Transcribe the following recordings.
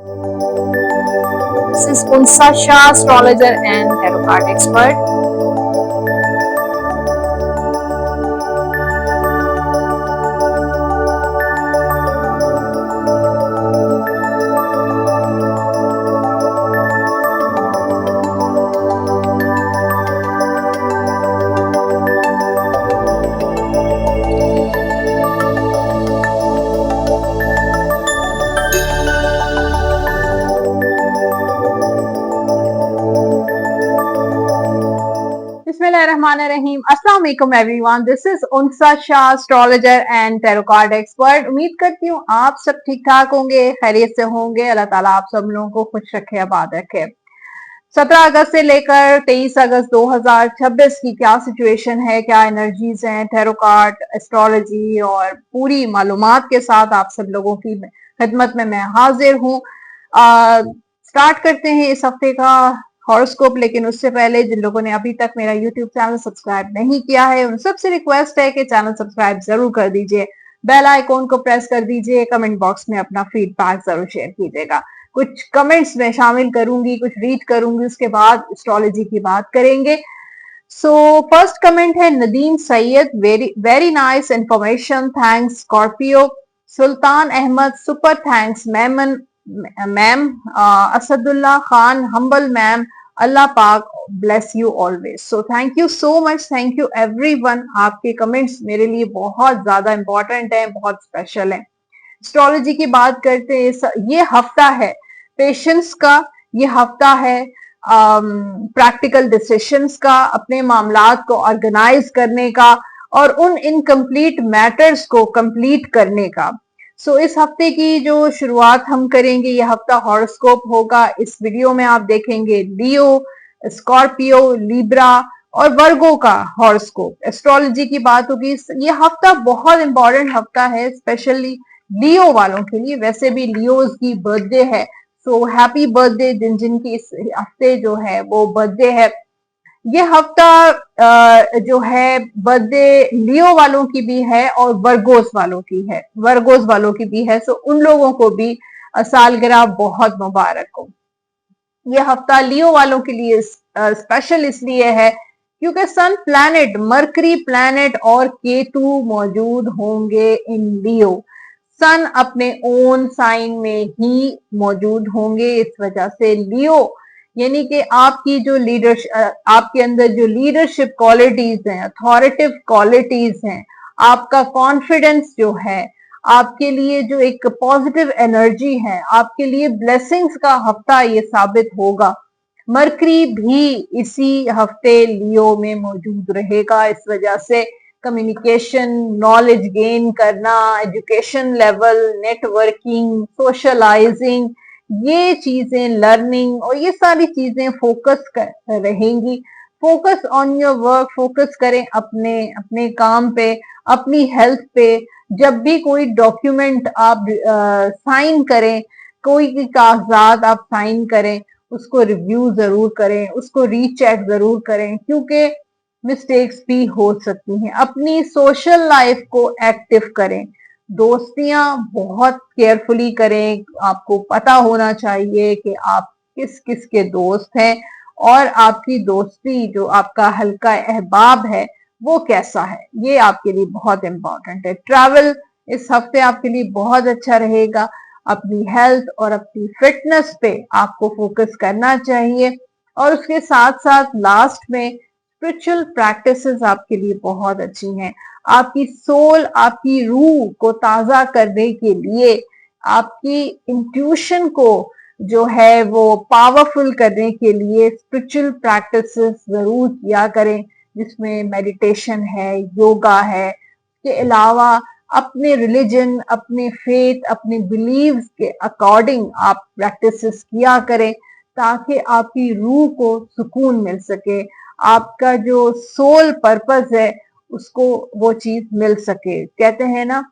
This is Unsa Shah, astrologer and tarot card expert. बिस्मिल्लाहिर्रहमानिर्रहीम। अस्सलाम वालेकुम everyone, this is Unsa Shah, astrologer and tarot card expert. उम्मीद करती हूँ आप सब ठीक ठाक होंगे, खैरियत से होंगे। अल्लाह ताला आप सब लोगों को खुश रखे, आबाद रखे। 17 अगस्त से लेकर 23 अगस्त 2026 की क्या सिचुएशन है, क्या एनर्जीज हैं, टैरो कार्ड, एस्ट्रोलॉजी और पूरी मालूमात के साथ आप सब लोगों की खिदमत में मैं हाजिर हूँ। स्टार्ट करते हैं इस हफ्ते का हॉरोस्कोप, लेकिन उससे पहले जिन लोगों ने अभी तक मेरा यूट्यूब चैनल सब्सक्राइब नहीं किया है उन सबसे रिक्वेस्ट है कि चैनल सब्सक्राइब जरूर कर दीजिए, बेल आइकॉन को प्रेस कर दीजिए, कमेंट बॉक्स में अपना फीडबैक जरूर शेयर कीजिएगा। कुछ कमेंट्स में शामिल करूंगी, कुछ रीड करूंगी, उसके बाद एस्ट्रोलॉजी की बात करेंगे। सो फर्स्ट कमेंट है Nadeem Syed, very very nice information, thanks Scorpio. Sultan Ahmed, super thanks Memon ma'am. Asadullah Khan, humble ma'am, Allah पाक bless you always. So thank you so much, thank you everyone. आपके कमेंट्स मेरे लिए बहुत ज्यादा इंपॉर्टेंट है, बहुत स्पेशल है। एस्ट्रोलॉजी की बात करते हैं, ये हफ्ता है पेशेंस का, ये हफ्ता है प्रैक्टिकल डिसीशंस का, अपने मामलात को ऑर्गेनाइज करने का और उन इनकम्प्लीट मैटर्स को कंप्लीट करने का। सो इस हफ्ते की जो शुरुआत हम करेंगे, ये हफ्ता हॉरोस्कोप होगा। इस वीडियो में आप देखेंगे लियो, स्कॉर्पियो, लिब्रा और वर्गो का हॉरोस्कोप। एस्ट्रोलॉजी की बात होगी। ये हफ्ता बहुत इंपॉर्टेंट हफ्ता है, स्पेशली लियो वालों के लिए। वैसे भी लियोज की बर्थडे है, सो हैप्पी बर्थडे जिन जिन की इस हफ्ते जो है वो बर्थडे है। ये हफ्ता जो है बर्थडे लियो वालों की भी है और वर्गोस वालों की है, वर्गोस वालों की भी है। सो उन लोगों को भी सालगिरह बहुत मुबारक हो। ये हफ्ता लियो वालों के लिए स्पेशल इसलिए है क्योंकि सन प्लैनेट, मरकरी प्लैनेट और केतु मौजूद होंगे इन लियो। सन अपने ओन साइन में ही मौजूद होंगे, इस वजह से लियो यानी कि आपकी जो लीडरशिप, आपके अंदर जो लीडरशिप क्वालिटीज हैं, अथॉरिटिव क्वालिटीज हैं, आपका कॉन्फिडेंस जो है, आपके लिए जो एक पॉजिटिव एनर्जी है, आपके लिए ब्लेसिंग्स का हफ्ता ये साबित होगा। मरकरी भी इसी हफ्ते लियो में मौजूद रहेगा, इस वजह से कम्युनिकेशन, नॉलेज गेन करना, एजुकेशन लेवल, नेटवर्किंग, सोशलाइजिंग, ये चीजें, लर्निंग और ये सारी चीजें फोकस कर रहेंगी। Focus on your work, focus करें अपने अपने काम पे, अपनी हेल्थ पे। जब भी कोई डॉक्यूमेंट आप साइन करें, कोई भी कागजात आप साइन करें, उसको रिव्यू जरूर करें, उसको रीचेक जरूर करें, क्योंकि मिस्टेक्स भी हो सकती हैं। अपनी सोशल लाइफ को एक्टिव करें, दोस्तियां बहुत केयरफुली करें। आपको पता होना चाहिए कि आप किस किस के दोस्त हैं और आपकी दोस्ती, जो आपका हल्का अहबाब है, वो कैसा है, ये आपके लिए बहुत इंपॉर्टेंट है। ट्रैवल इस हफ्ते आपके लिए बहुत अच्छा रहेगा। अपनी हेल्थ और अपनी फिटनेस पे आपको फोकस करना चाहिए और उसके साथ साथ लास्ट में स्पिरिचुअल प्रैक्टिसेस आपके लिए बहुत अच्छी हैं। आपकी सोल, आपकी रूह को ताजा करने के लिए, आपकी इंट्यूशन को जो है वो पावरफुल करने के लिए स्पिरिचुअल प्रैक्टिसेस जरूर किया करें, जिसमें मेडिटेशन है, योगा है। इसके अलावा अपने रिलीजन, अपने फेथ, अपने बिलीव्स के अकॉर्डिंग आप प्रैक्टिसेस किया करें, ताकि आपकी रूह को सुकून मिल सके, आपका जो सोल पर्पस है उसको वो चीज मिल सके। कहते हैं ना,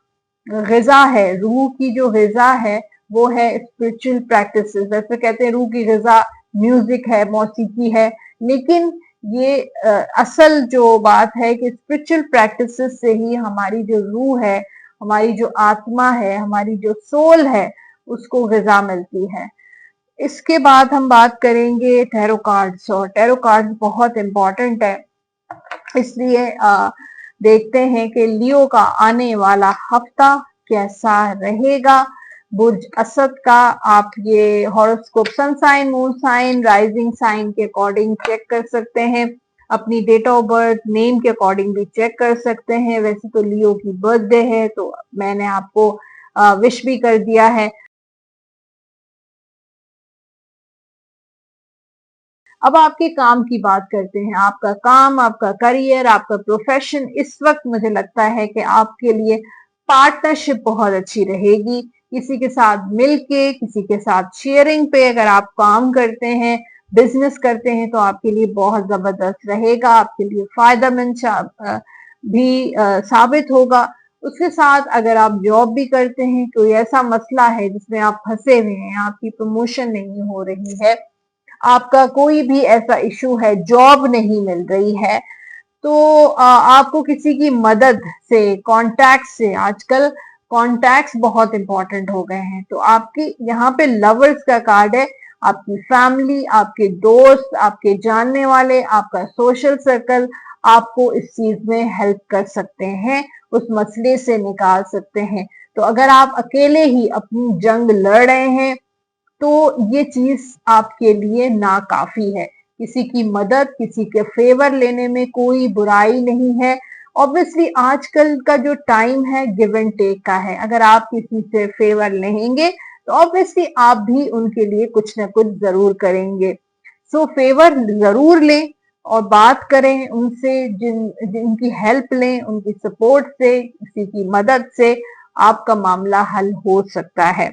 ग़िज़ा है, रूह की जो ग़िज़ा है वो है स्पिरिचुअल प्रैक्टिसेस। वैसे कहते हैं रूह की ग़िज़ा म्यूजिक है, मौसीकी है, लेकिन ये असल जो बात है कि स्पिरिचुअल प्रैक्टिसेस से ही हमारी जो रूह है, हमारी जो आत्मा है, हमारी जो सोल है, उसको ग़िज़ा मिलती है। इसके बाद हम बात करेंगे टैरो कार्ड्स, और टैरो कार्ड्स बहुत इंपॉर्टेंट है, इसलिए देखते हैं कि लियो का आने वाला हफ्ता कैसा रहेगा। बुर्ज असद का आप ये horoscope sun sign, moon sign, rising sign के अकॉर्डिंग चेक कर सकते हैं। अपनी डेट ऑफ बर्थ नेम के अकॉर्डिंग भी चेक कर सकते हैं। वैसे तो लियो की बर्थडे है तो मैंने आपको विश भी कर दिया है। अब आपके काम की बात करते हैं। आपका काम, आपका करियर, आपका प्रोफेशन, इस वक्त मुझे लगता है कि आपके लिए पार्टनरशिप बहुत अच्छी रहेगी। किसी के साथ मिलके, किसी के साथ शेयरिंग पे अगर आप काम करते हैं, बिजनेस करते हैं, तो आपके लिए बहुत जबरदस्त रहेगा, आपके लिए फायदेमंद भी साबित होगा। उसके साथ अगर आप जॉब भी करते हैं, कोई ऐसा मसला है जिसमें आप फंसे हुए हैं, आपकी प्रमोशन नहीं हो रही है, आपका कोई भी ऐसा इशू है, जॉब नहीं मिल रही है, तो आपको किसी की मदद से, कॉन्टैक्ट से, आजकल कॉन्टैक्ट्स बहुत इंपॉर्टेंट हो गए हैं, तो आपकी यहाँ पे लवर्स का कार्ड है। आपकी फैमिली, आपके दोस्त, आपके जानने वाले, आपका सोशल सर्कल आपको इस चीज में हेल्प कर सकते हैं, उस मसले से निकाल सकते हैं। तो अगर आप अकेले ही अपनी जंग लड़ रहे हैं तो ये चीज आपके लिए नाकाफी है। किसी की मदद, किसी के फेवर लेने में कोई बुराई नहीं है। ऑब्वियसली आजकल का जो टाइम है गिव एंड टेक का है। अगर आप किसी से फेवर लेंगे तो ऑब्वियसली आप भी उनके लिए कुछ ना कुछ जरूर करेंगे। सो फेवर जरूर लें और बात करें उनसे, जिनकी हेल्प लें, उनकी सपोर्ट से, किसी की मदद से आपका मामला हल हो सकता है।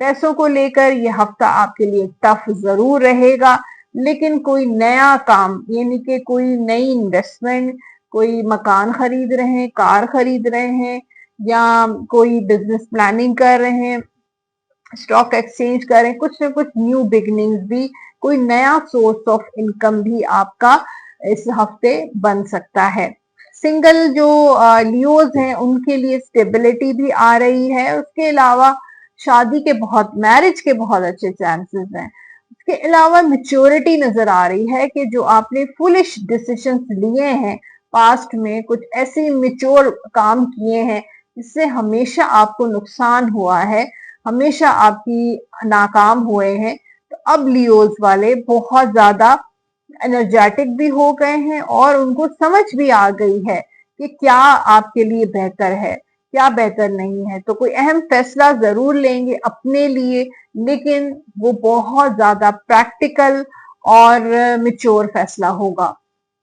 पैसों को लेकर यह हफ्ता आपके लिए टफ जरूर रहेगा, लेकिन कोई नया काम, यानी कि कोई नई इन्वेस्टमेंट, कोई मकान खरीद रहे हैं, कार खरीद रहे हैं, या कोई बिजनेस प्लानिंग कर रहे हैं, स्टॉक एक्सचेंज कर रहे हैं, कुछ ना कुछ न्यू बिगनिंग्स भी, कोई नया सोर्स ऑफ इनकम भी आपका इस हफ्ते बन सकता है। सिंगल जो लियोज हैं उनके लिए स्टेबिलिटी भी आ रही है। उसके अलावा शादी के बहुत, मैरिज के बहुत अच्छे चांसेस हैं। उसके अलावा मेच्योरिटी नजर आ रही है कि जो आपने फुलिश डिसीजंस लिए हैं पास्ट में, कुछ ऐसे मेच्योर काम किए हैं जिससे हमेशा आपको नुकसान हुआ है, हमेशा आपकी नाकाम हुए हैं, तो अब लियोज वाले बहुत ज्यादा एनर्जेटिक भी हो गए हैं और उनको समझ भी आ गई है कि क्या आपके लिए बेहतर है, क्या बेहतर नहीं है। तो कोई अहम फैसला जरूर लेंगे अपने लिए, लेकिन वो बहुत ज्यादा प्रैक्टिकल और मिच्योर फैसला होगा।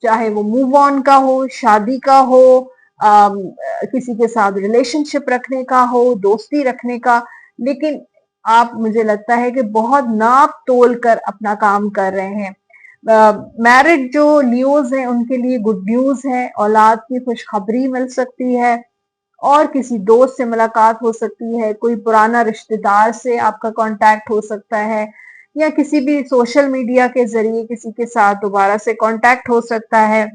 चाहे वो मूव ऑन का हो, शादी का हो, किसी के साथ रिलेशनशिप रखने का हो, दोस्ती रखने का, लेकिन आप, मुझे लगता है कि बहुत नाप तोल कर अपना काम कर रहे हैं। मैरिड जो लियोज हैं उनके लिए गुड न्यूज है, औलाद की खुशखबरी मिल सकती है, और किसी दोस्त से मुलाकात हो सकती है, कोई पुराना रिश्तेदार से आपका कांटेक्ट हो सकता है, या किसी भी सोशल मीडिया के जरिए किसी के साथ दोबारा से कांटेक्ट हो सकता है।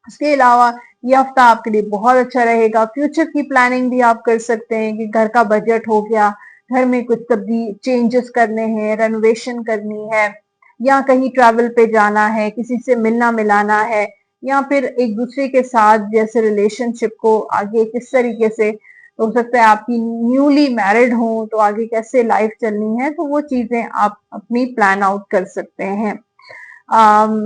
उसके अलावा ये हफ्ता आपके लिए बहुत अच्छा रहेगा। फ्यूचर की प्लानिंग भी आप कर सकते हैं कि घर का बजट हो गया, घर में कुछ तब्दील चेंजेस करने हैं, रेनोवेशन करनी है, या कहीं ट्रैवल पे जाना है, किसी से मिलना मिलाना है, या फिर एक दूसरे के साथ जैसे रिलेशनशिप को आगे किस तरीके से, हो सकता है आपकी न्यूली मैरिड हो तो आगे कैसे लाइफ चलनी है, तो वो चीजें आप अपनी प्लान आउट कर सकते हैं।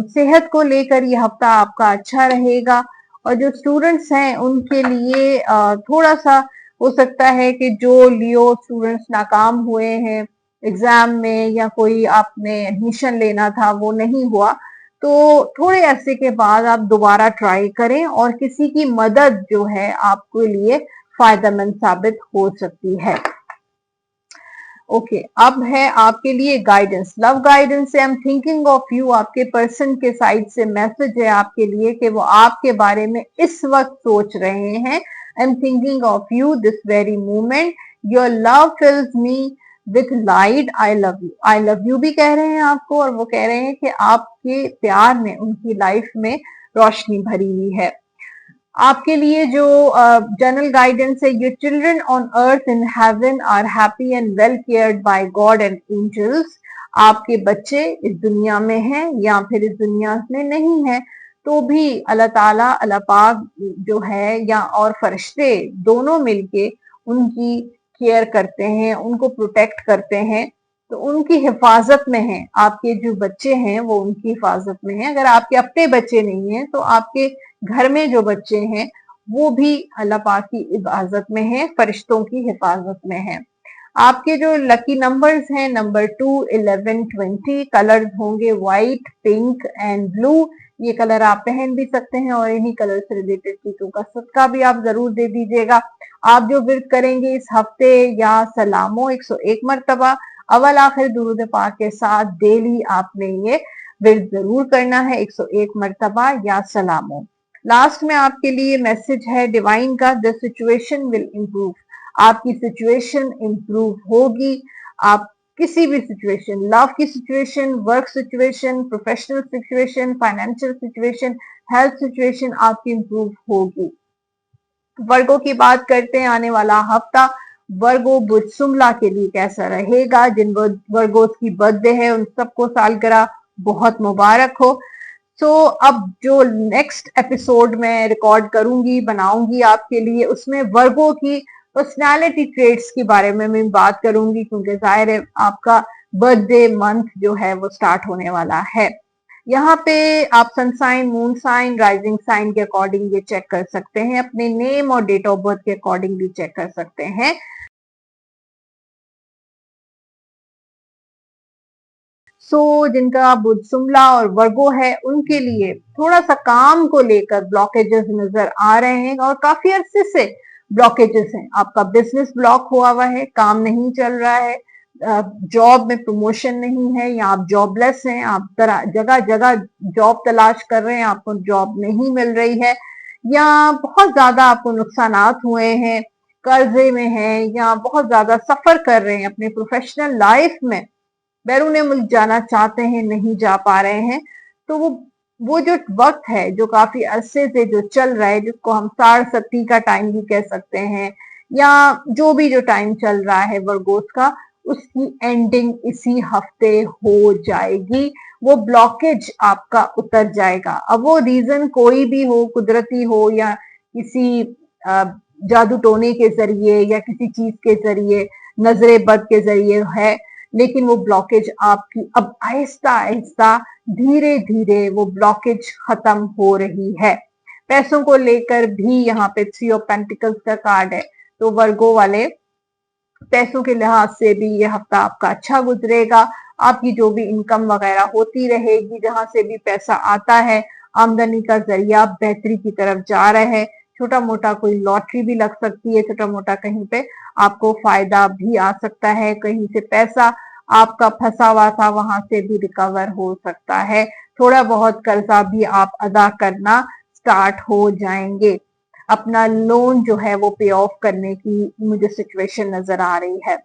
सेहत को लेकर ये हफ्ता आपका अच्छा रहेगा, और जो स्टूडेंट्स हैं उनके लिए थोड़ा सा हो सकता है कि जो लियो स्टूडेंट्स नाकाम हुए हैं एग्जाम में, या कोई आपने एडमिशन लेना था वो नहीं हुआ, तो थोड़े अरसे के बाद आप दोबारा ट्राई करें, और किसी की मदद जो है आपके लिए फायदेमंद साबित हो सकती है। ओके, अब है आपके लिए गाइडेंस, लव गाइडेंस है। आई एम थिंकिंग ऑफ यू, आपके पर्सन के साइड से मैसेज है आपके लिए कि वो आपके बारे में इस वक्त सोच रहे हैं। I am thinking of you this very moment, your love fills me with light, I love you. I love you भी कह रहे हैं आपको, और वो कह रहे हैं कि आपके प्यार में उनकी लाइफ में रोशनी भरी हुई है। आपके लिए जो जनरल गाइडेंस है, your children on earth in heaven are happy and well cared by God and angels. आपके बच्चे इस दुनिया में हैं या फिर इस दुनिया में नहीं है, तो भी अल्लाह ताला, अल्लाह पाक जो है या और फरिश्ते दोनों मिलके उनकी केयर करते हैं, उनको प्रोटेक्ट करते हैं, तो उनकी हिफाजत में है। आपके जो बच्चे हैं वो उनकी हिफाजत में है। अगर आपके अपने बच्चे नहीं हैं तो आपके घर में जो बच्चे हैं वो भी अल्लाह पाक की हिफाजत में है, फरिश्तों की हिफाजत में है। आपके जो लकी नंबर्स हैं नंबर 2, 11, 20। कलर्स होंगे व्हाइट, पिंक एंड ब्लू। ये कलर आप पहन भी सकते हैं और इन्हीं कलर से रिलेटेड चीजों का सदका भी आप जरूर दे दीजिएगा। आप जो विर्द करेंगे इस हफ्ते या सलामो 101 मरतबा अवल आखिर दुरूद पाक के साथ डेली आपने ये विर्द जरूर करना है 101 मरतबा या सलामो। लास्ट में आपके लिए मैसेज है डिवाइन का, द सिचुएशन विल इम्प्रूव। आपकी सिचुएशन इंप्रूव होगी। आप किसी भी सिचुएशन, लव की situation, work situation, professional situation, financial situation, health situation आपकी इंप्रूव होगी। वर्गों की बात करते हैं, आने वाला हफ्ता वर्गो बुध सुमला के लिए कैसा रहेगा। जिन वर्गों की बर्थडे है उन सबको सालगिरह बहुत मुबारक हो। तो अब जो नेक्स्ट एपिसोड में रिकॉर्ड करूंगी, बनाऊंगी आपके लिए, उसमें वर्गों की पर्सनालिटी ट्रेड्स के बारे में मैं बात करूंगी, क्योंकि जाहिर है आपका बर्थडे मंथ जो है वो स्टार्ट होने वाला है। यहाँ पे आप sun sign, moon sign, rising sign के अकॉर्डिंग ये चेक कर सकते हैं, अपने नेम और डेट ऑफ बर्थ के अकॉर्डिंग भी चेक कर सकते हैं। जिनका बुध सुमला और वर्गो है उनके लिए थोड़ा सा काम को लेकर ब्लॉकेजेस नजर आ रहे हैं और काफी अरसे से ब्लॉकेजेस हैं। आपका बिजनेस ब्लॉक हुआ है, काम नहीं चल रहा है, जॉब में प्रमोशन नहीं है, या आप जॉबलेस हैं, आप जगह जगह जॉब तलाश कर रहे हैं, आपको जॉब नहीं मिल रही है, या बहुत ज्यादा आपको नुकसानात हुए हैं, कर्जे में हैं, या बहुत ज्यादा सफर कर रहे हैं अपने प्रोफेशनल लाइफ में, बैरून मुल्क जाना चाहते हैं, नहीं जा पा रहे हैं। तो वो जो वक्त है जो काफी अरसे से जो चल रहा है, जिसको हम साढ़ सती का टाइम भी कह सकते हैं, या जो भी जो टाइम चल रहा है वर्गोस का, उसकी एंडिंग इसी हफ्ते हो जाएगी। वो ब्लॉकेज आपका उतर जाएगा। अब वो रीजन कोई भी हो, कुदरती हो या किसी जादू टोने के जरिए या किसी चीज के जरिए, नजरे बद के जरिए है, लेकिन वो ब्लॉकेज आपकी अब आहिस्ता आहिस्ता धीरे धीरे वो ब्लॉकेज खत्म हो रही है। पैसों को लेकर भी यहाँ पे 3 ऑफ पेंटिकल्स का कार्ड है, तो वर्गो वाले पैसों के लिहाज से भी ये हफ्ता आपका अच्छा गुजरेगा। आपकी जो भी इनकम वगैरह होती रहेगी, जहां से भी पैसा आता है, आमदनी का जरिया बेहतरी की तरफ जा रहे हैं। छोटा मोटा कोई लॉटरी भी लग सकती है, छोटा मोटा कहीं पे आपको फायदा भी आ सकता है, कहीं से पैसा आपका फंसा हुआ था वहां से भी रिकवर हो सकता है। थोड़ा बहुत कर्जा भी आप अदा करना स्टार्ट हो जाएंगे। अपना लोन जो है वो पे ऑफ करने की मुझे सिचुएशन नजर आ रही है।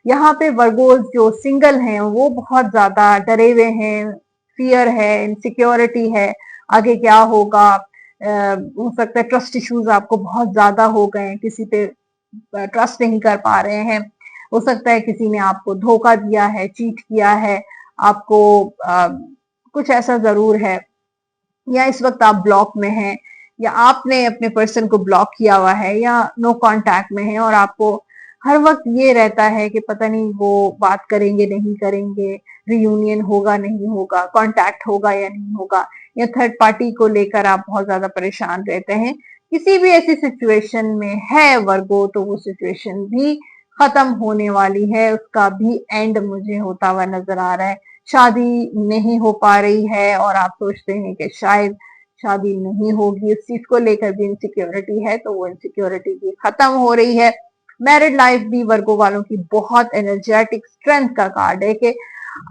यहाँ पे वर्गोज जो सिंगल हैं वो बहुत ज्यादा डरे हुए हैं, फियर है, इनसिक्योरिटी है, आगे क्या होगा। हो सकता है ट्रस्ट इश्यूज आपको बहुत ज्यादा हो गए हैं, किसी पे ट्रस्ट नहीं कर पा रहे हैं। हो सकता है किसी ने आपको धोखा दिया है, चीट किया है आपको, कुछ ऐसा जरूर है, या इस वक्त आप ब्लॉक में हैं, या आपने अपने पर्सन को ब्लॉक किया हुआ है, या नो कांटेक्ट में है, और आपको हर वक्त ये रहता है कि पता नहीं वो बात करेंगे नहीं करेंगे, रियूनियन होगा नहीं होगा, कांटेक्ट होगा या नहीं होगा, या थर्ड पार्टी को लेकर आप बहुत ज्यादा परेशान रहते हैं। किसी भी ऐसी सिचुएशन में है वर्गो, तो वो सिचुएशन भी खत्म होने वाली है, उसका भी एंड मुझे होता हुआ नजर आ रहा है। शादी नहीं हो पा रही है और आप सोचते हैं कि शायद शादी नहीं होगी, इस चीज को लेकर भी इनसिक्योरिटी है, तो वो इनसिक्योरिटी भी खत्म हो रही है। मैरिड लाइफ भी वर्गो वालों की बहुत एनर्जेटिक स्ट्रेंथ का कार्ड है कि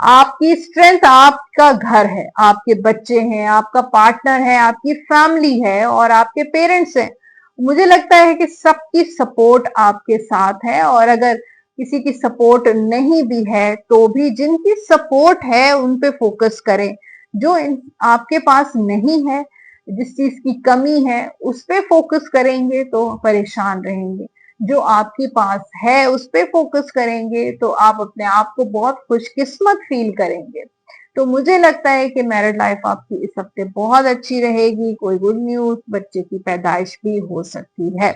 आपकी स्ट्रेंथ आपका घर है, आपके बच्चे हैं, आपका पार्टनर है, आपकी फैमिली है और आपके पेरेंट्स हैं। मुझे लगता है कि सबकी सपोर्ट आपके साथ है, और अगर किसी की सपोर्ट नहीं भी है तो भी जिनकी सपोर्ट है उन पे फोकस करें। जो आपके पास नहीं है, जिस चीज की कमी है, उस पे फोकस करेंगे तो परेशान रहेंगे। जो आपके पास है उस पे फोकस करेंगे तो आप अपने आप को बहुत खुशकिस्मत फील करेंगे। तो मुझे लगता है कि मैरिड लाइफ आपकी इस हफ्ते बहुत अच्छी रहेगी। कोई गुड न्यूज, बच्चे की पैदाइश भी हो सकती है।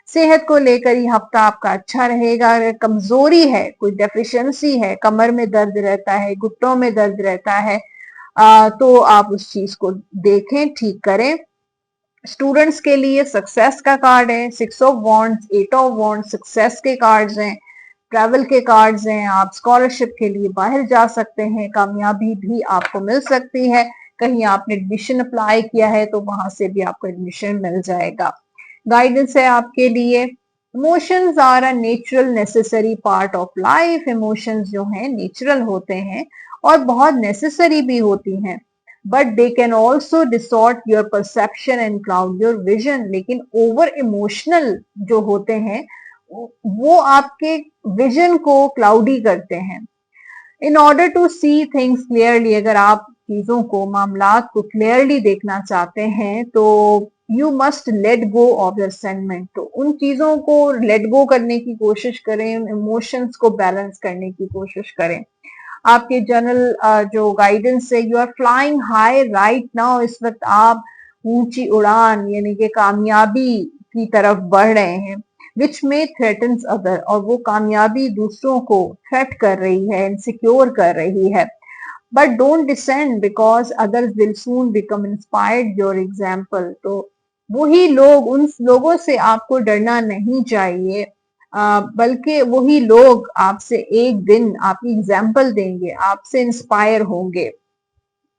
सेहत को लेकर ये हफ्ता आपका अच्छा रहेगा। अगर कमजोरी है, कोई डेफिशिएंसी है, कमर में दर्द रहता है, घुटनों में दर्द रहता है, तो आप उस चीज को देखें, ठीक करें। स्टूडेंट्स के लिए सक्सेस का कार्ड है, 6 of wands, 8 of wands success के कार्ड्स हैं। ट्रैवल के कार्ड्स हैं। आप स्कॉलरशिप के लिए बाहर जा सकते हैं, कामयाबी भी आपको मिल सकती है। कहीं आपने एडमिशन अप्लाई किया है तो वहां से भी आपको एडमिशन मिल जाएगा। गाइडेंस है आपके लिए। Emotions are a natural necessary part of life. Emotions जो हैं नेचुरल होते हैं और बहुत नेसेसरी भी होती हैं, but they can also distort your perception and cloud your vision. लेकिन ओवर इमोशनल जो होते हैं वो आपके विजन को क्लाउडी करते हैं। In order to see things clearly, अगर आप चीजों को, मामलात को क्लियरली देखना चाहते हैं तो you must let go of your sentiment. तो उन चीजों को लेट गो करने की कोशिश करें, इमोशंस को बैलेंस करने की कोशिश करें। आपके जनरल जो गाइडेंस है, you are flying high right now. इस वक्त आप ऊंची उड़ान यानी कि कामयाबी की तरफ बढ़ रहे हैं, विच में थ्रेटन्स अदर, और वो कामयाबी दूसरों को थ्रेट कर रही है, इनसिक्योर कर रही है। But don't descend because others will soon become inspired your example. तो वही लोग, उन लोगों से आपको डरना नहीं चाहिए, बल्कि वही लोग आपसे एक दिन आपकी एग्जाम्पल देंगे, आपसे इंस्पायर होंगे।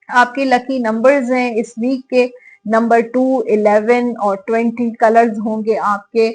आपके लकी नंबर्स हैं इस वीक के नंबर 2, 11 और 20। कलर्स होंगे आपके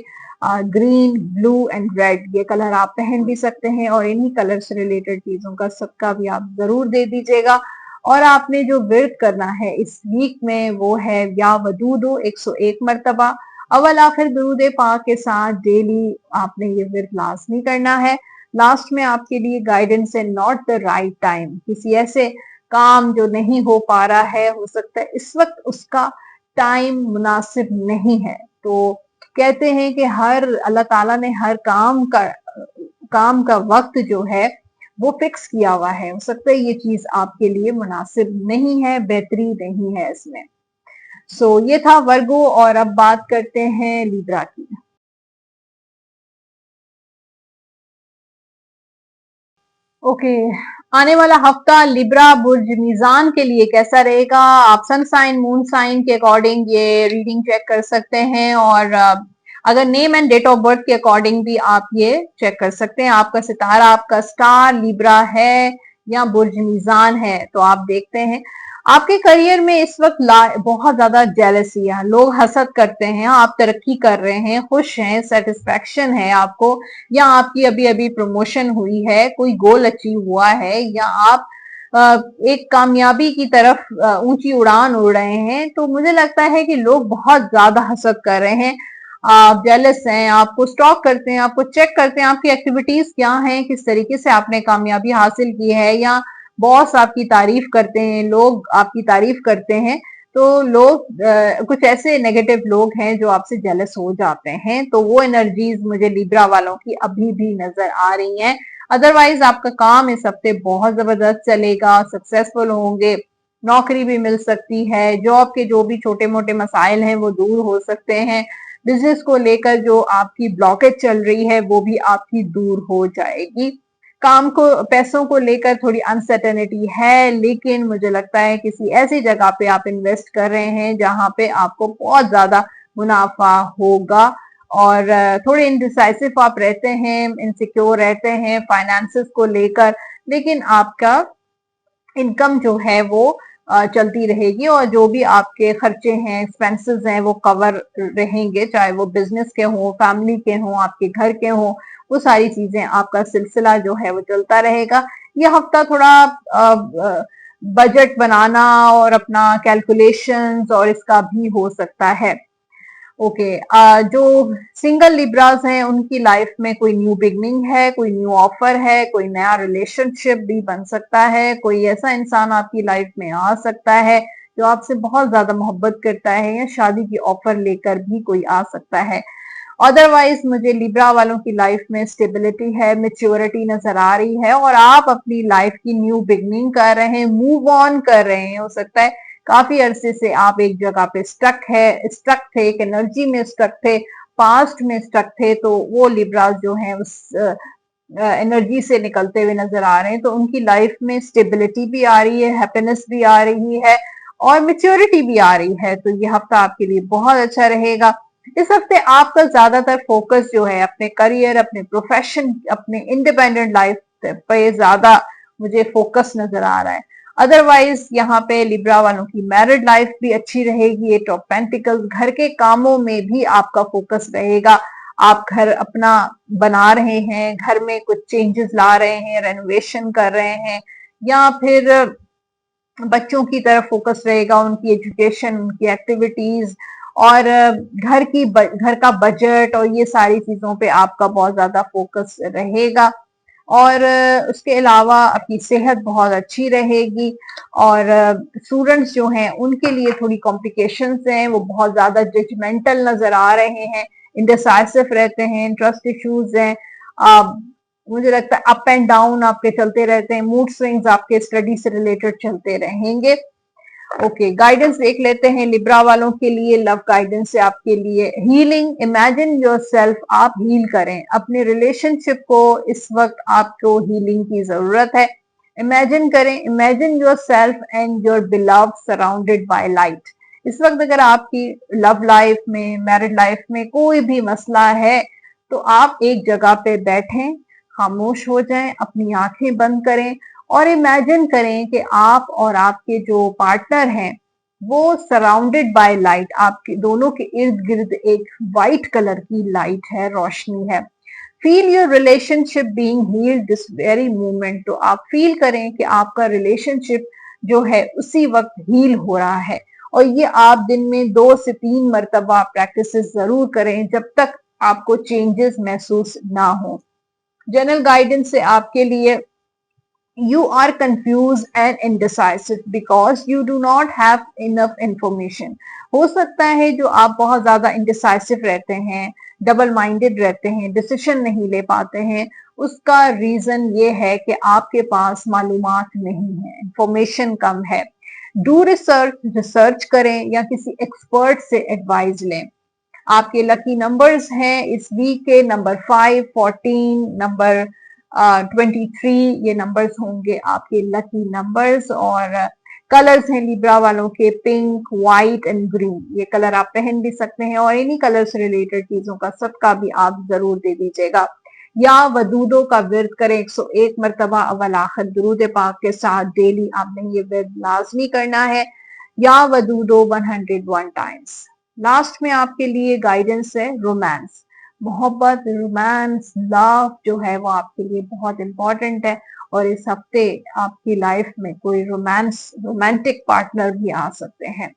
ग्रीन, ब्लू एंड रेड। ये कलर आप पहन भी सकते हैं और इन्हीं कलर से रिलेटेड चीजों का सदका भी आप जरूर दे दीजिएगा। और आपने जो विर्द करना है इस वीक में वो है या वदूदो 101 मरतबा अवल आखिर दुरूद पाक के साथ डेली आपने ये विर्द लाजमी करना है। लास्ट में आपके लिए गाइडेंस है, नॉट द राइट टाइम। किसी ऐसे काम जो नहीं हो पा रहा है, हो सकता है इस वक्त उसका टाइम मुनासिब नहीं है। तो कहते हैं कि हर अल्लाह ताला ने हर काम का वक्त जो है वो फिक्स किया हुआ है। हो सकता है ये चीज आपके लिए मुनासिब नहीं है, बेहतरी नहीं है इसमें। ये था वर्गो, और अब बात करते हैं लिब्रा की। ओके, आने वाला हफ्ता लिब्रा बुर्ज मीजान के लिए कैसा रहेगा? आप सन साइन, मून साइन के अकॉर्डिंग ये रीडिंग चेक कर सकते हैं, और अगर name and date of birth के अकॉर्डिंग भी आप ये चेक कर सकते हैं। आपका सितारा, आपका स्टार लिब्रा है या बुर्ज मीजान है, तो आप देखते हैं आपके करियर में इस वक्त बहुत ज्यादा जेलसी है, लोग हसद करते हैं, आप तरक्की कर रहे हैं, खुश हैं, सेटिस्फेक्शन है आपको, या आपकी अभी अभी प्रमोशन हुई है, कोई गोल अचीव हुआ है, या आप एक कामयाबी की तरफ ऊंची उड़ान उड़ रहे हैं। तो मुझे लगता है कि लोग बहुत ज्यादा हसद कर रहे हैं, आप जेलस हैं, आपको स्टॉक करते हैं, आपको चेक करते हैं आपकी एक्टिविटीज क्या हैं, किस तरीके से आपने कामयाबी हासिल की है, या बॉस आपकी तारीफ करते हैं, लोग आपकी तारीफ करते हैं। तो लोग कुछ ऐसे नेगेटिव लोग हैं जो आपसे जेलस हो जाते हैं। तो वो एनर्जीज मुझे लिब्रा वालों की अभी भी नजर आ रही हैं। अदरवाइज आपका काम इस हफ्ते बहुत जबरदस्त चलेगा, सक्सेसफुल होंगे, नौकरी भी मिल सकती है, जॉब के जो भी छोटे मोटे मसाइल हैं वो दूर हो सकते हैं, बिजनेस को लेकर जो आपकी ब्लॉकेज चल रही है वो भी आपकी दूर हो जाएगी। काम को, पैसों को लेकर थोड़ी अनसर्टेनिटी है, लेकिन मुझे लगता है किसी ऐसी जगह पे आप इन्वेस्ट कर रहे हैं जहां पे आपको बहुत ज्यादा मुनाफा होगा। और थोड़े इनडिसाइसिव आप रहते हैं, इनसिक्योर रहते हैं फाइनेंसेस को लेकर, लेकिन आपका इनकम जो है वो चलती रहेगी, और जो भी आपके खर्चे हैं, एक्सपेंसेस हैं, वो कवर रहेंगे, चाहे वो बिजनेस के हों, फैमिली के हों, आपके घर के हों, वो सारी चीजें, आपका सिलसिला जो है वो चलता रहेगा। ये हफ्ता थोड़ा बजट बनाना और अपना कैलकुलेशंस और इसका भी हो सकता है। ओके, जो सिंगल लिब्रास हैं उनकी लाइफ में कोई न्यू बिगनिंग है, कोई न्यू ऑफर है, कोई नया रिलेशनशिप भी बन सकता है, कोई ऐसा इंसान आपकी लाइफ में आ सकता है जो आपसे बहुत ज्यादा मोहब्बत करता है, या शादी की ऑफर लेकर भी कोई आ सकता है। अदरवाइज मुझे लिब्रा वालों की लाइफ में स्टेबिलिटी है, मेच्योरिटी नजर आ रही है और आप अपनी लाइफ की न्यू बिगनिंग कर रहे हैं, मूव ऑन कर रहे हैं। हो सकता है काफी अरसे से आप एक जगह पे स्टक थे, एक एनर्जी में स्टक थे, पास्ट में स्टक थे, तो वो लिब्रास जो हैं उस एनर्जी से निकलते हुए नजर आ रहे हैं। तो उनकी लाइफ में स्टेबिलिटी भी आ रही है, हैप्पीनेस भी आ रही है और मेच्योरिटी भी आ रही है। तो ये हफ्ता आपके लिए बहुत अच्छा रहेगा। इस हफ्ते आपका ज्यादातर फोकस जो है अपने करियर, अपने प्रोफेशन, अपने इंडिपेंडेंट लाइफ पे ज्यादा मुझे फोकस नजर आ रहा है। अदरवाइज यहाँ पे लिब्रा वालों की मैरिड लाइफ भी अच्छी रहेगी। एट ऑफ पेंटिकल्स, घर के कामों में भी आपका फोकस रहेगा। आप घर अपना बना रहे हैं, घर में कुछ चेंजेस ला रहे हैं, रेनोवेशन कर रहे हैं, या फिर बच्चों की तरफ फोकस रहेगा, उनकी एजुकेशन, उनकी एक्टिविटीज और घर का बजट और ये सारी चीजों पे आपका बहुत ज्यादा फोकस रहेगा। और उसके अलावा आपकी सेहत बहुत अच्छी रहेगी। और स्टूडेंट्स जो हैं उनके लिए थोड़ी कॉम्प्लिकेशंस हैं, वो बहुत ज्यादा जजमेंटल नजर आ रहे हैं, इंडिसाइसिव रहते हैं, ट्रस्ट इश्यूज हैं। मुझे लगता है अप एंड डाउन आपके चलते रहते हैं, मूड स्विंग्स आपके स्टडी से रिलेटेड चलते रहेंगे। ओके, गाइडेंस देख लेते हैं लिब्रा वालों के लिए। लव गाइडेंस है आपके लिए हीलिंग। इमेजिन योरसेल्फ, आप हील करें अपने रिलेशनशिप को। इस वक्त आपको हीलिंग की जरूरत है। इमेजिन करें, imagine yourself and your beloved surrounded by light. इस वक्त अगर आपकी लव लाइफ में, मैरिड लाइफ में कोई भी मसला है, तो आप एक जगह पे बैठें, खामोश हो जाएं, अपनी आंखें बंद करें और इमेजिन करें कि आप और आपके जो पार्टनर हैं वो सराउंडेड बाय लाइट, आपके दोनों के इर्द गिर्द एक वाइट कलर की लाइट है, रोशनी है। Feel your relationship being healed this very moment. तो आप फील करें कि आपका रिलेशनशिप जो है उसी वक्त हील हो रहा है। और ये आप दिन में 2 से 3 मरतबा प्रैक्टिस जरूर करें जब तक आपको चेंजेस महसूस ना हो। जनरल गाइडेंस से आपके लिए, you are confused and indecisive because you do not have enough information। हो सकता है जो आप बहुत ज्यादा indecisive रहते हैं, डबल माइंडेड रहते हैं, डिसीजन नहीं ले पाते हैं, उसका रीजन ये है कि आपके पास मालूमात नहीं है, इंफॉर्मेशन कम है। डू रिसर्च, रिसर्च करें या किसी एक्सपर्ट से एडवाइस लें। आपके लकी नंबर्स हैं इस वीक के नंबर 5, 14, नंबर 23, ये नंबर्स होंगे आपके लकी नंबर्स। और कलर्स हैं लिब्रा वालों के पिंक, व्हाइट एंड ग्रीन। ये कलर आप पहन भी सकते हैं और इन्हीं कलर से रिलेटेड चीजों का सदका भी आप जरूर दे दीजिएगा। या वदूदों का विर्द करें 101 मरतबा अव्वल आखिर दुरूद पाक के साथ। डेली आपने ये विर्द लाजमी करना है। या वदूदो 101 टाइम्स। लास्ट में आपके लिए गाइडेंस है रोमांस, मोहब्बत, रोमांस, लव जो है वो आपके लिए बहुत इंपॉर्टेंट है। और इस हफ्ते आपकी लाइफ में कोई रोमांटिक पार्टनर भी आ सकते हैं।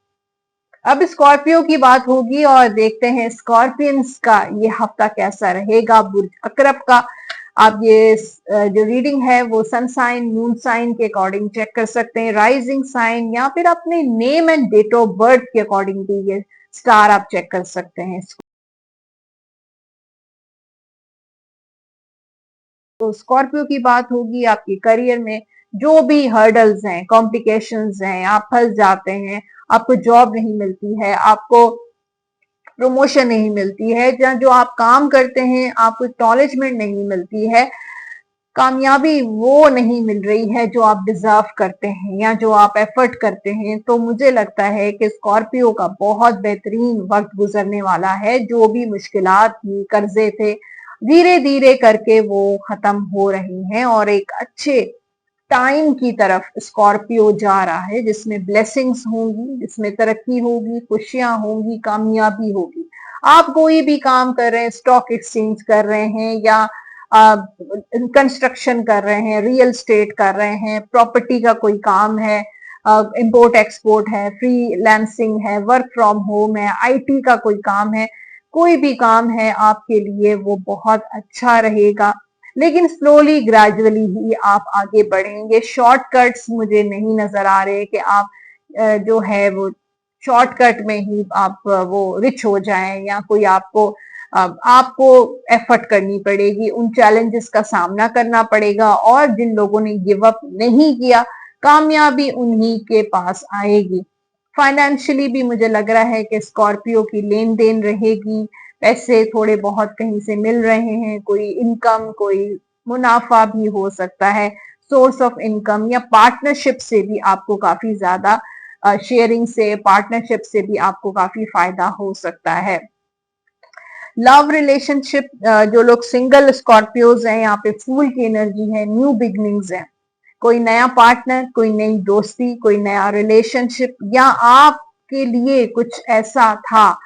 अब स्कॉर्पियो की बात होगी और देखते हैं स्कॉर्पियंस का ये हफ्ता कैसा रहेगा। बुर्ज अकरब का आप ये जो रीडिंग है वो सन साइन, मून साइन के अकॉर्डिंग चेक कर सकते हैं, राइजिंग साइन या फिर अपने name and date of birth के अकॉर्डिंग भी ये स्टार आप चेक कर सकते हैं। तो स्कॉर्पियो की बात होगी आपके करियर में जो भी हर्डल्स हैं, कॉम्प्लिकेशंस हैं, आप फंस जाते हैं, आपको जॉब नहीं मिलती है, आपको प्रमोशन नहीं मिलती है, जहाँ जो आप काम करते हैं आपको एक्नॉलेजमेंट नहीं मिलती है, कामयाबी वो नहीं मिल रही है जो आप डिजर्व करते हैं या जो आप एफर्ट करते हैं, तो मुझे लगता है कि स्कॉर्पियो का बहुत बेहतरीन वक्त गुजरने वाला है। जो भी मुश्किलात थी, कर्जे थे, धीरे धीरे करके वो खत्म हो रही हैं और एक अच्छे टाइम की तरफ स्कॉर्पियो जा रहा है जिसमें ब्लेसिंग्स होंगी, जिसमें तरक्की होगी, खुशियां होंगी, कामयाबी होगी। आप कोई भी काम कर रहे हैं, स्टॉक एक्सचेंज कर रहे हैं या कंस्ट्रक्शन कर रहे हैं, रियल स्टेट कर रहे हैं, प्रॉपर्टी का कोई काम है, इंपोर्ट एक्सपोर्ट है, फ्रीलांसिंग है, वर्क फ्रॉम होम है, आईटी का कोई काम है, कोई भी काम है आपके लिए वो बहुत अच्छा रहेगा। लेकिन स्लोली ग्रेजुअली ही आप आगे बढ़ेंगे। शॉर्टकट्स मुझे नहीं नजर आ रहे कि आप जो है वो शॉर्टकट में ही आप वो रिच हो जाएं या कोई आपको अब आपको एफर्ट करनी पड़ेगी, उन चैलेंजेस का सामना करना पड़ेगा, और जिन लोगों ने गिव अप नहीं किया, कामयाबी उन्हीं के पास आएगी। फाइनेंशियली भी मुझे लग रहा है कि स्कॉर्पियो की लेन देन रहेगी, पैसे थोड़े बहुत कहीं से मिल रहे हैं, कोई इनकम, कोई मुनाफा भी हो सकता है, सोर्स ऑफ इनकम या पार्टनरशिप से भी आपको काफी ज्यादा, शेयरिंग से, पार्टनरशिप से भी आपको काफी फायदा हो सकता है। लव रिलेशनशिप, जो लोग सिंगल स्कॉर्पियोज हैं, यहाँ पे फूल की एनर्जी है, न्यू बिगनिंग्स है, कोई नया पार्टनर, कोई नई दोस्ती, कोई नया रिलेशनशिप, या आपके लिए कुछ ऐसा था,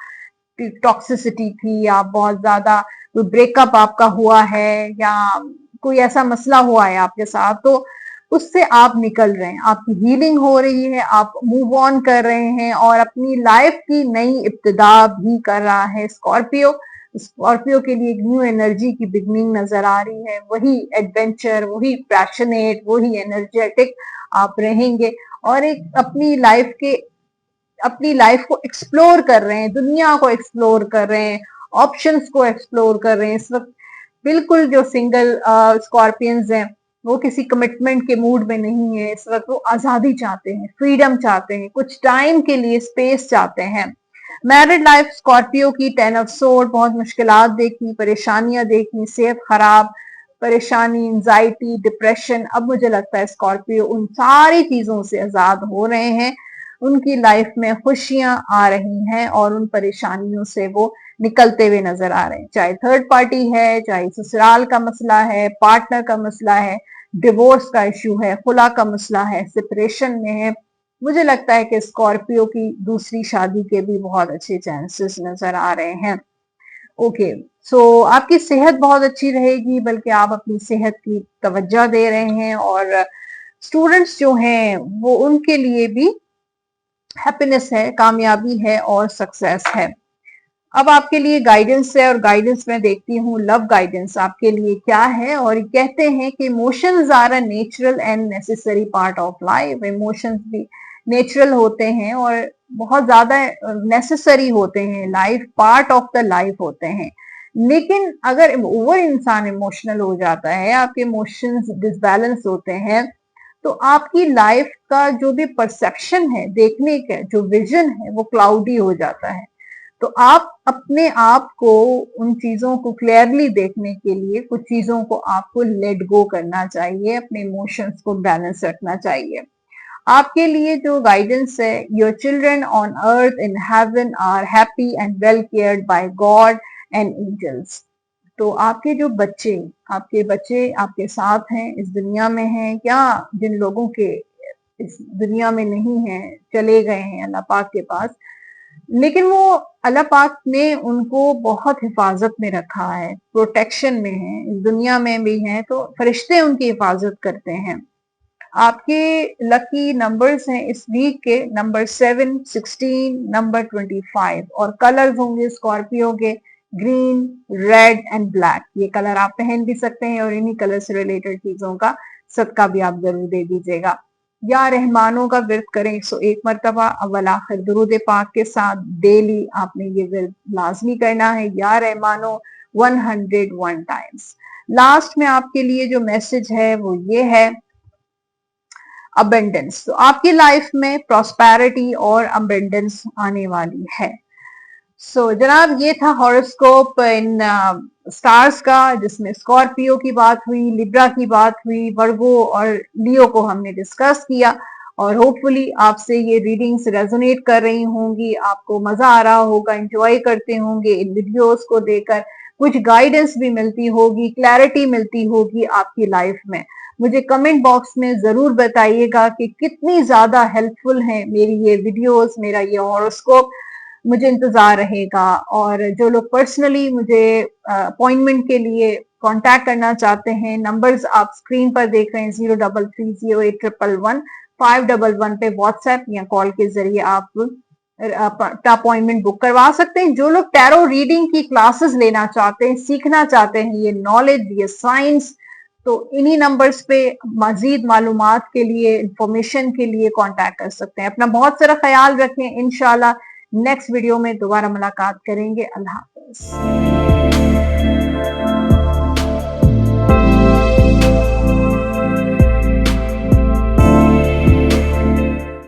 टॉक्सिसिटी थी, या बहुत ज्यादा कोई ब्रेकअप आपका हुआ है, या कोई ऐसा मसला हुआ है आपके साथ, तो उससे आप निकल रहे हैं, आपकी हीलिंग हो रही है, आप मूव ऑन कर रहे हैं और अपनी लाइफ की नई इब्तिदा भी कर रहा है स्कॉर्पियो। स्कॉर्पियो के लिए एक न्यू एनर्जी की बिगनिंग नजर आ रही है, वही एडवेंचर, वही पैशनेट, वही एनर्जेटिक आप रहेंगे, और एक अपनी लाइफ को एक्सप्लोर कर रहे हैं, दुनिया को एक्सप्लोर कर रहे हैं, ऑप्शंस को एक्सप्लोर कर रहे हैं इस वक्त। बिल्कुल जो सिंगल स्कॉर्पियंस हैं वो किसी कमिटमेंट के मूड में नहीं है इस वक्त, वो आजादी चाहते हैं, फ्रीडम चाहते हैं, कुछ टाइम के लिए स्पेस चाहते हैं। मैरिड लाइफ स्कॉर्पियो की 10 ऑफ सोर्ड, बहुत मुश्किलात देखी, परेशानियां देखी, सेहत खराब, परेशानी, एंजाइटी, डिप्रेशन। अब मुझे लगता है स्कॉर्पियो उन सारी चीजों से आजाद हो रहे हैं, उनकी लाइफ में खुशियां आ रही हैं और उन परेशानियों से वो निकलते हुए नजर आ रहे हैं। चाहे थर्ड पार्टी है, चाहे ससुराल का मसला है, पार्टनर का मसला है, डिवोर्स का इश्यू है, खुला का मसला है, सेपरेशन में है, मुझे लगता है कि स्कॉर्पियो की दूसरी शादी के भी बहुत अच्छे चांसेस नजर आ रहे हैं। ओके, सो आपकी सेहत बहुत अच्छी रहेगी, बल्कि आप अपनी सेहत की तवज्जो दे रहे हैं, और स्टूडेंट्स जो हैं वो उनके लिए भी हैप्पीनेस है, कामयाबी है और सक्सेस है। अब आपके लिए गाइडेंस है, और गाइडेंस मैं देखती हूँ, लव गाइडेंस आपके लिए क्या है। और कहते हैं कि emotions are a natural and necessary part of life. Emotions भी नेचुरल होते हैं और बहुत ज्यादा नेसेसरी होते हैं, life part of the life होते हैं। लेकिन अगर ओवर इंसान इमोशनल हो जाता है, आपके इमोशंस डिसबैलेंस होते हैं, तो आपकी लाइफ का जो भी परसेप्शन है, देखने का जो विजन है, वो क्लाउडी हो जाता है। तो आप अपने आप को, उन चीजों को क्लियरली देखने के लिए कुछ चीजों को आपको लेट गो करना चाहिए, अपने इमोशंस को बैलेंस रखना चाहिए। आपके लिए जो गाइडेंस है, your children on earth in heaven are happy and well cared by God and angels. तो आपके बच्चे आपके साथ हैं, इस दुनिया में हैं, या जिन लोगों के इस दुनिया में नहीं हैं, चले गए हैं अल्लाह पाक के पास, लेकिन वो अल्लाह पाक ने उनको बहुत हिफाजत में रखा है, प्रोटेक्शन में है, इस दुनिया में भी हैं, तो फरिश्ते उनकी हिफाजत करते हैं। आपके लकी नंबर्स हैं इस वीक के नंबर 7, 16, नंबर 25, और कलर्स होंगे स्कॉर्पियो के ग्रीन, रेड एंड ब्लैक। ये कलर आप पहन भी सकते हैं, और इन्हीं कलर से रिलेटेड चीजों का सदका भी आप जरूर दे दीजिएगा। या रहमानों का विर्द करें 101 मरतबा अव्वल आखिर दुरूद पाक के साथ, डेली आपने ये विर्द लाजमी करना है, या रहमानो 101 टाइम्स। लास्ट में आपके लिए जो मैसेज है वो ये है, अबेंडेंस। तो आपकी लाइफ में प्रॉस्पेरिटी और अबेंडेंस आने वाली है। जनाब, ये था हॉरोस्कोप इन स्टार्स का, जिसमें स्कॉर्पियो की बात हुई, लिब्रा की बात हुई, वर्गो और लियो को हमने डिस्कस किया, और होपफुली आपसे ये रीडिंग्स रेजोनेट कर रही होंगी, आपको मजा आ रहा होगा, एंजॉय करते होंगे इन वीडियोस को देखकर, कुछ गाइडेंस भी मिलती होगी, क्लैरिटी मिलती होगी आपकी लाइफ में। मुझे कमेंट बॉक्स में जरूर बताइएगा कि कितनी ज्यादा हेल्पफुल है मेरी ये वीडियोस, मेरा ये हॉरोस्कोप, मुझे इंतजार रहेगा। और जो लोग पर्सनली मुझे अपॉइंटमेंट के लिए कांटेक्ट करना चाहते हैं, नंबर्स आप स्क्रीन पर देख रहे हैं, 03308111 पे व्हाट्सएप या कॉल के जरिए आप अपॉइंटमेंट बुक करवा सकते हैं। जो लोग टैरो रीडिंग की क्लासेस लेना चाहते हैं, सीखना चाहते हैं, ये नॉलेज, ये साइंस, तो इन्हीं नंबर्स पे मजीद मालूमात के लिए, इंफॉर्मेशन के लिए कांटेक्ट कर सकते हैं। अपना बहुत सारा ख्याल रखें, इंशाल्लाह नेक्स्ट वीडियो में दोबारा मुलाकात करेंगे। अल्लाह हाफ़िज़।